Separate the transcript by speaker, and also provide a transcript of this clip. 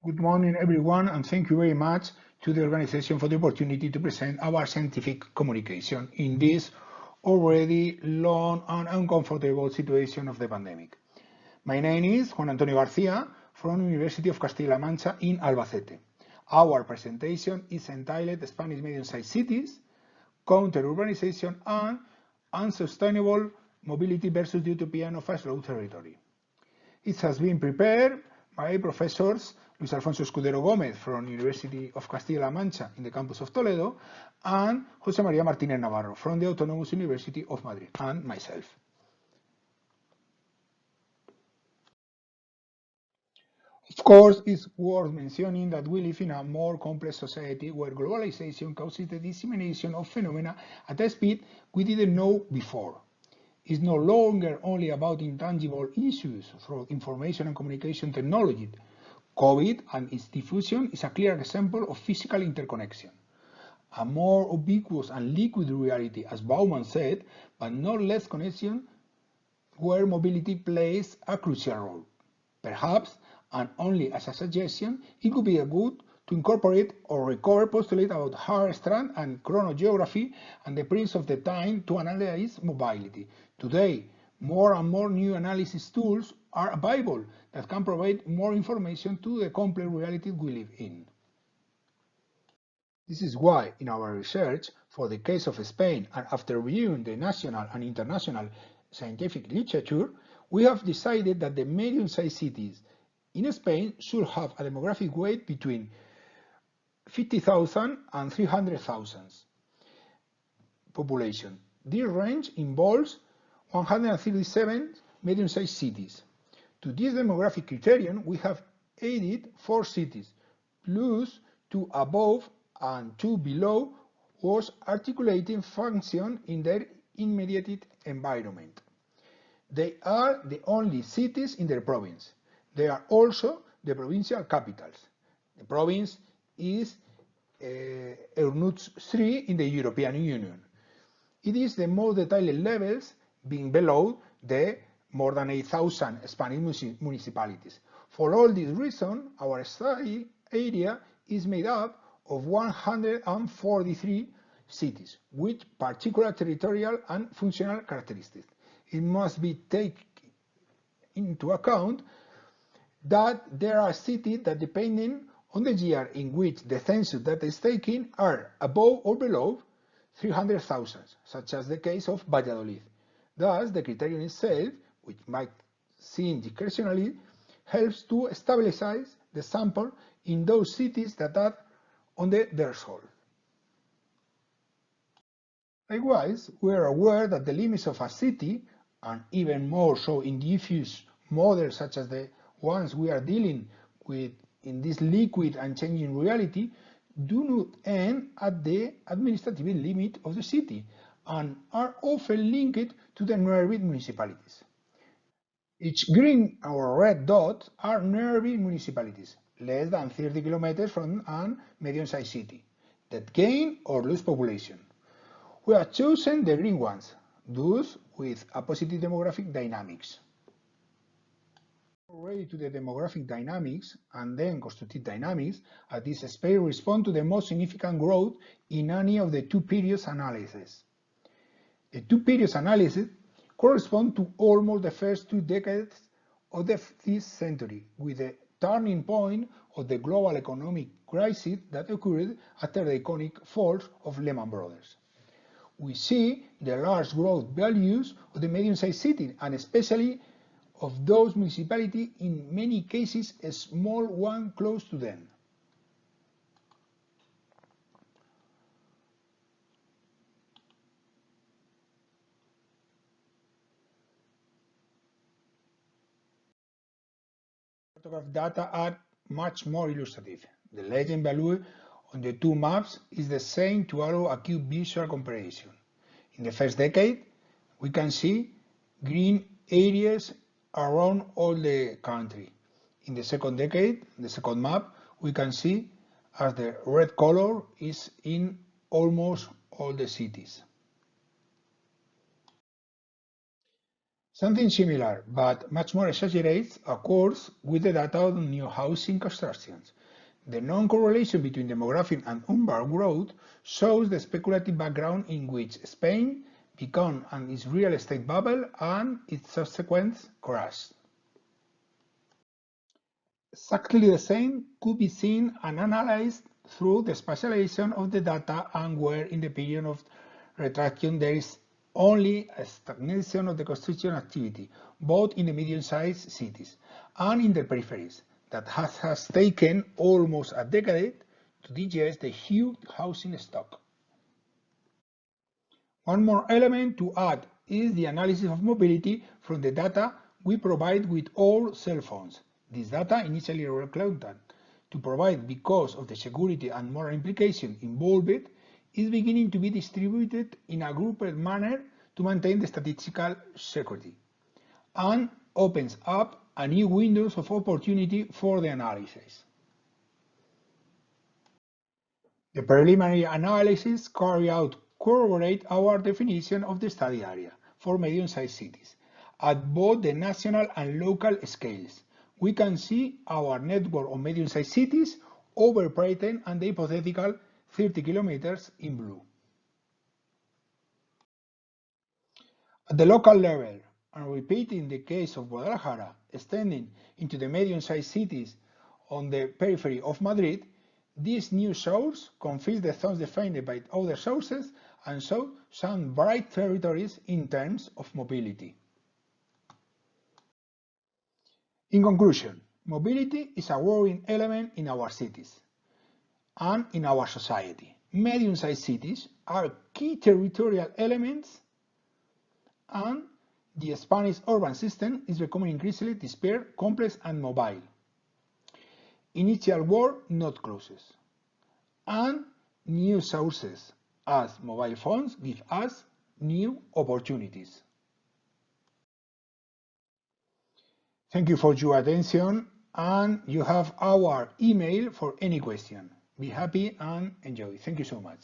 Speaker 1: Good morning, everyone, and thank you very much to the organization for the opportunity to present our scientific communication in this already long and uncomfortable situation of the pandemic. My name is Juan Antonio Garcia from University of Castilla-La Mancha in Albacete. Our presentation is entitled Spanish medium-sized cities, counter-urbanization and unsustainable mobility versus the utopian of a slow territory. It has been prepared by professors Luis Alfonso Escudero Gómez from University of Castilla-La Mancha in the campus of Toledo and José María Martinez Navarro from the Autonomous University of Madrid, and myself. Of course, it's worth mentioning that we live in a more complex society where globalization causes the dissemination of phenomena at a speed we didn't know before. It's no longer only about intangible issues through information and communication technology. COVID and its diffusion is a clear example of physical interconnection. A more ubiquitous and liquid reality, as Bauman said, but not less connection, where mobility plays a crucial role. Perhaps, and only as a suggestion, it could be good to incorporate or recover postulate about Strand and chronogeography and the prince of the time to analyze mobility. Today, more and more new analysis tools are available that can provide more information to the complex reality we live in. This is why, in our research, for the case of Spain, and after reviewing the national and international scientific literature, we have decided that the medium-sized cities in Spain should have a demographic weight between 50,000 and 300,000 population. This range involves 137 medium-sized cities. To this demographic criterion, we have added 4 cities, plus 2 above and 2 below whose articulating function in their immediate environment. They are the only cities in their province. They are also the provincial capitals. The province is Xxxiii in the European Union. It is the most detailed levels being below the more than 8,000 Spanish municipalities. For all this reason, our study area is made up of 143 cities with particular territorial and functional characteristics. It must be taken into account that there are cities that, depending on the year in which the census data is taken, are above or below 300,000, such as the case of Valladolid. Thus, the criterion itself, which might seem discretionary, helps to stabilize the sample in those cities that are on the threshold. Likewise, we are aware that the limits of a city, and even more so in diffuse models such as the ones we are dealing with in this liquid and changing reality, do not end at the administrative limit of the city and are often linked to the nearby municipalities. Each green or red dot are nearby municipalities, less than 30 kilometers from a medium-sized city, that gain or lose population. We have chosen the green ones, those with a positive demographic dynamics. Already to the demographic dynamics and then constructive dynamics, at this space respond to the most significant growth in any of the 2 periods analysis. The 2 periods analysis correspond to almost the first 2 decades of this century, with the turning point of the global economic crisis that occurred after the iconic fall of Lehman Brothers. We see the large growth values of the medium-sized cities, and especially of those municipalities, in many cases a small one close to them. Cartograph data are much more illustrative. The legend value on the 2 maps is the same to allow acute visual comparison. In the first decade, we can see green areas around all the country. In the second decade, the second map, we can see as the red color is in almost all the cities. Something similar, but much more exaggerated, occurs with the data on new housing constructions. The non-correlation between demographic and urban growth shows the speculative background in which Spain became its real estate bubble and its subsequent crash. Exactly the same could be seen and analyzed through the spatialization of the data, and where in the period of retraction there is only a stagnation of the construction activity, both in the medium-sized cities and in the peripheries, that has taken almost a decade to digest the huge housing stock. One more element to add is the analysis of mobility from the data we provide with all cell phones. This data, initially reluctant to provide because of the security and moral implication involved, is beginning to be distributed in a grouped manner to maintain the statistical security, and opens up a new window of opportunity for the analysis. The preliminary analysis carried out corroborate our definition of the study area for medium-sized cities at both the national and local scales. We can see our network of medium-sized cities over Britain and the hypothetical 30 kilometers in blue. At the local level, and repeating the case of Guadalajara, extending into the medium-sized cities on the periphery of Madrid, this new source confirms the thoughts defined by other sources and shows some bright territories in terms of mobility. In conclusion, mobility is a growing element in our cities and in our society. Medium-sized cities are key territorial elements, and the Spanish urban system is becoming increasingly dispersed, complex, and mobile. Initial work not closes, and new sources as mobile phones give us new opportunities. Thank you for your attention, and you have our email for any question. Be happy and enjoy. Thank you so much.